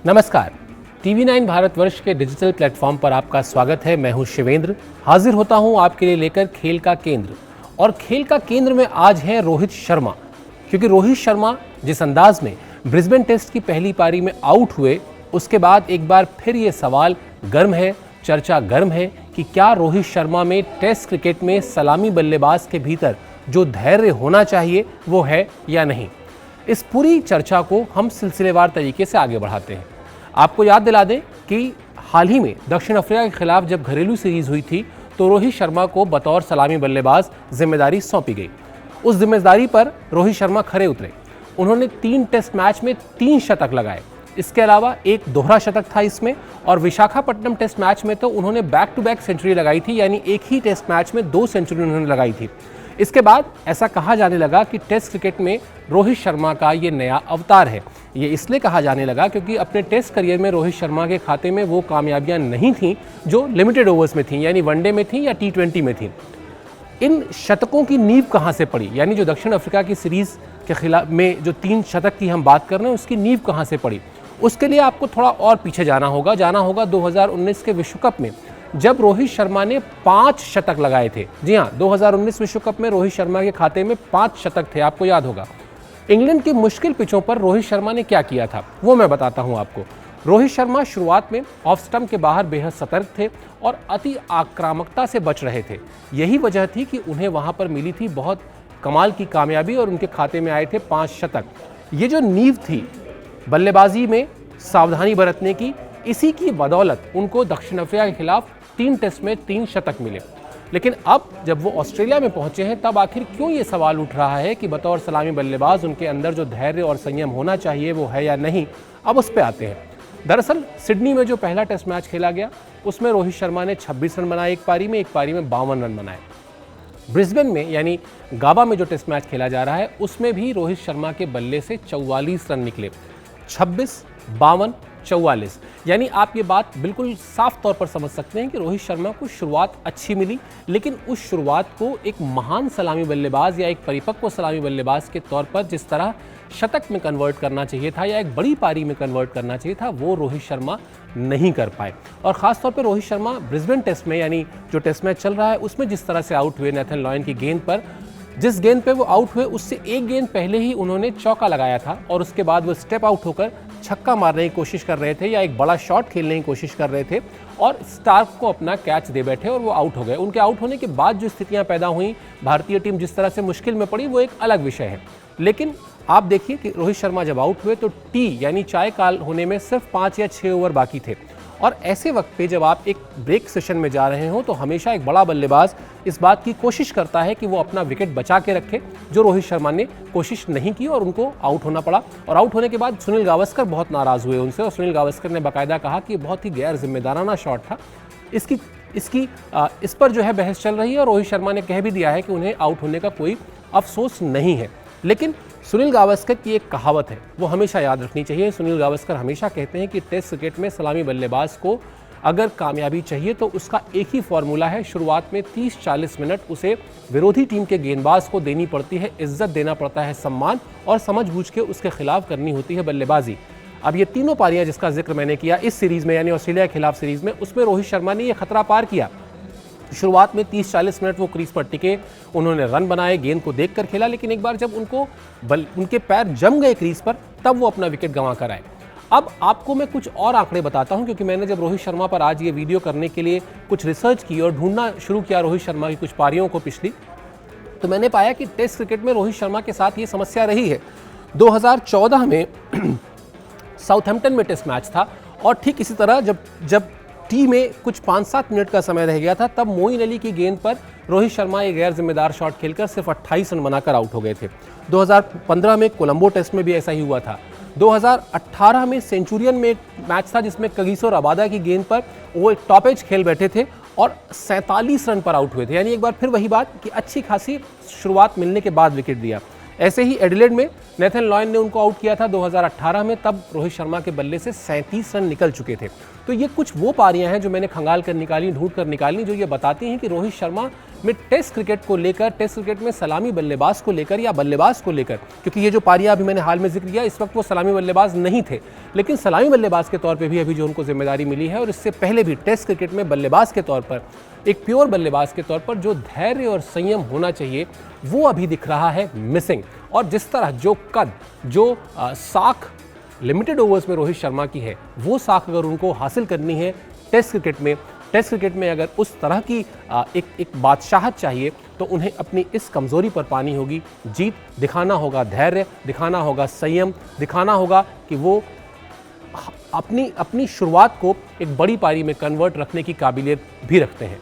नमस्कार। टीवी 9 भारतवर्ष के digital platform पर आपका स्वागत है। मैं हूं शिवेंद्र, हाजिर होता हूं आपके लिए लेकर खेल का केंद्र। और खेल का केंद्र में आज है रोहित शर्मा, क्योंकि रोहित शर्मा जिस अंदाज में ब्रिस्बेन टेस्ट की पहली पारी में आउट हुए, उसके बाद एक बार फिर ये सवाल गर्म है, चर्चा गर्म है कि क्या रोहित शर्मा में टेस्ट क्रिकेट में सलामी बल्लेबाज के भीतर जो धैर्य होना चाहिए वो है या नहीं। इस पूरी चर्चा को हम सिलसिलेवार तरीके से आगे बढ़ाते हैं। आपको याद दिला दें कि हाल ही में दक्षिण अफ्रीका के खिलाफ जब घरेलू सीरीज हुई थी तो रोहित शर्मा को बतौर सलामी बल्लेबाज जिम्मेदारी सौंपी गई। उस जिम्मेदारी पर रोहित शर्मा खरे उतरे। उन्होंने 3 टेस्ट मैच में 3 शतक लगाए। इसके अलावा एक दोहरा शतक था इसमें, और विशाखापट्टनम टेस्ट मैच में तो उन्होंने बैक टू बैक सेंचुरी लगाई थी, यानी एक ही टेस्ट मैच में 2 सेंचुरी उन्होंने लगाई थी। इसके बाद ऐसा कहा जाने लगा कि टेस्ट क्रिकेट में रोहित शर्मा का ये नया अवतार है। ये इसलिए कहा जाने लगा क्योंकि अपने टेस्ट करियर में रोहित शर्मा के खाते में वो कामयाबियां नहीं थीं जो लिमिटेड ओवर्स में थीं, यानी वनडे में थीं या T20 में थीं। इन शतकों की नींव कहाँ से पड़ी, यानी जो दक्षिण अफ्रीका की सीरीज के खिलाफ में जो 3 शतक की हम बात कर रहे हैं उसकी नींव कहाँ से पड़ी। उसके लिए आपको थोड़ा और पीछे जाना होगा 2019 के विश्व कप में, जब रोहित शर्मा ने 5 शतक लगाए थे। जी हाँ, 2019 विश्व कप में रोहित शर्मा के खाते में 5 शतक थे, आपको याद होगा। इंग्लैंड की मुश्किल पिचों पर रोहित शर्मा ने क्या किया था वो मैं बताता हूं आपको। रोहित शर्मा शुरुआत में ऑफ स्टंप के बाहर बेहद सतर्क थे और अति आक्रामकता से बच रहे थे। यही वजह थी कि उन्हें वहां पर मिली थी बहुत कमाल की कामयाबी और उनके खाते में आए थे 5 शतक। ये जो नींव थी बल्लेबाजी में सावधानी बरतने की, इसी की बदौलत उनको दक्षिण अफ्रीका के खिलाफ 3 टेस्ट में 3 शतक मिले। लेकिन अब जब वो ऑस्ट्रेलिया में पहुंचे हैं तब आखिर क्यों ये सवाल उठ रहा है कि बतौर सलामी बल्लेबाज उनके अंदर जो धैर्य और संयम होना चाहिए वो है या नहीं। अब उस पर आते हैं। दरअसल सिडनी में जो पहला टेस्ट मैच खेला गया उसमें रोहित शर्मा ने 26 रन बनाए एक पारी में 52 रन बनाए। ब्रिस्बेन में यानी गाबा में जो टेस्ट मैच खेला जा रहा है उसमें भी रोहित शर्मा के बल्ले से 44 रन निकले, 26, 52, 44। यानी आप ये बात बिल्कुल साफ तौर पर समझ सकते हैं कि रोहित शर्मा को शुरुआत अच्छी मिली, लेकिन उस शुरुआत को एक महान सलामी बल्लेबाज या एक परिपक्व सलामी बल्लेबाज के तौर पर जिस तरह शतक में कन्वर्ट करना चाहिए था या एक बड़ी पारी में कन्वर्ट करना चाहिए था, वो रोहित शर्मा नहीं कर पाए। और ख़ासतौर पर रोहित शर्मा ब्रिस्बेन टेस्ट में, यानी जो टेस्ट मैच चल रहा है उसमें जिस तरह से आउट हुए नेथन लॉयन की गेंद पर, जिस गेंद पे वो आउट हुए उससे एक गेंद पहले ही उन्होंने चौका लगाया था और उसके बाद वो स्टेप आउट होकर छक्का मारने की कोशिश कर रहे थे या एक बड़ा शॉट खेलने की कोशिश कर रहे थे और स्टार्क को अपना कैच दे बैठे और वो आउट हो गए। उनके आउट होने के बाद जो स्थितियां पैदा हुई, भारतीय टीम जिस तरह से मुश्किल में पड़ी, वो एक अलग विषय है। लेकिन आप देखिए कि रोहित शर्मा जब आउट हुए तो टी यानी चाय काल होने में सिर्फ 5 या 6 ओवर बाकी थे। और ऐसे वक्त पे जब आप एक ब्रेक सेशन में जा रहे हो तो हमेशा एक बड़ा बल्लेबाज इस बात की कोशिश करता है कि वो अपना विकेट बचा के रखे, जो रोहित शर्मा ने कोशिश नहीं की और उनको आउट होना पड़ा। और आउट होने के बाद सुनील गावस्कर बहुत नाराज़ हुए उनसे और सुनील गावस्कर ने बाकायदा कहा कि बहुत ही गैर जिम्मेदाराना शॉट था। इस पर जो है बहस चल रही है और रोहित शर्मा ने कह भी दिया है कि उन्हें आउट होने का कोई अफसोस नहीं है। लेकिन सुनील गावस्कर की एक कहावत है, वो हमेशा याद रखनी चाहिए। सुनील गावस्कर हमेशा कहते हैं कि टेस्ट क्रिकेट में सलामी बल्लेबाज को अगर कामयाबी चाहिए तो उसका एक ही फॉर्मूला है, शुरुआत में 30-40 मिनट उसे विरोधी टीम के गेंदबाज को देनी पड़ती है, इज्जत देना पड़ता है, सम्मान, और समझबूझ के उसके खिलाफ करनी होती है बल्लेबाजी। अब ये तीनों पारियां जिसका जिक्र मैंने किया इस सीरीज में, यानी ऑस्ट्रेलिया के खिलाफ सीरीज में, उसमें रोहित शर्मा ने यह खतरा पार किया। शुरुआत में 30-40 मिनट वो क्रीज पर टिके, उन्होंने रन बनाए, गेंद को देखकर खेला, लेकिन एक बार जब उनके पैर जम गए क्रीज पर तब वो अपना विकेट गंवा कर आए। अब आपको मैं कुछ और आंकड़े बताता हूं, क्योंकि मैंने जब रोहित शर्मा पर आज ये वीडियो करने के लिए कुछ रिसर्च की और ढूंढना शुरू किया रोहित शर्मा की कुछ पारियों को पिछली, तो मैंने पाया कि टेस्ट क्रिकेट में रोहित शर्मा के साथ ये समस्या रही है। 2014 में साउथहैम्पटन में टेस्ट मैच था और ठीक इसी तरह जब टी में कुछ 5-7 मिनट का समय रह गया था तब मोइन अली की गेंद पर रोहित शर्मा एक गैर जिम्मेदार शॉट खेलकर सिर्फ 28 रन बनाकर आउट हो गए थे। 2015 में कोलंबो टेस्ट में भी ऐसा ही हुआ था। 2018 में सेंचुरियन में एक मैच था जिसमें कगिसो रबादा की गेंद पर वो एक टॉप एज खेल बैठे थे और 47 रन पर आउट हुए थे। यानी एक बार फिर वही बात कि अच्छी खासी शुरुआत मिलने के बाद विकेट दिया। ऐसे ही एडिलेड में नेथन लॉयन ने उनको आउट किया था 2018 में, तब रोहित शर्मा के बल्ले से 37 रन निकल चुके थे। तो ये कुछ वो पारियां हैं जो मैंने खंगाल कर निकाली, ढूंढ कर निकाली, जो ये बताती हैं कि रोहित शर्मा में टेस्ट क्रिकेट को लेकर, टेस्ट क्रिकेट में सलामी बल्लेबाज को लेकर या बल्लेबाज को लेकर, क्योंकि ये जो पारियां अभी मैंने हाल में जिक्र किया, इस वक्त वो सलामी बल्लेबाज नहीं थे, लेकिन सलामी बल्लेबाज के तौर पे भी अभी जो उनको जिम्मेदारी मिली है, और इससे पहले भी टेस्ट क्रिकेट में बल्लेबाज के तौर पर, एक प्योर बल्लेबाज के तौर पर जो धैर्य और संयम होना चाहिए वो अभी दिख रहा है मिसिंग। और जिस तरह जो कद, जो साख लिमिटेड ओवर्स में रोहित शर्मा की है, वो साख अगर उनको हासिल करनी है टेस्ट क्रिकेट में अगर उस तरह की एक बादशाहत चाहिए, तो उन्हें अपनी इस कमज़ोरी पर पानी होगी जीत, दिखाना होगा धैर्य, दिखाना होगा संयम, दिखाना होगा कि वो अपनी शुरुआत को एक बड़ी पारी में कन्वर्ट रखने की काबिलियत भी रखते हैं।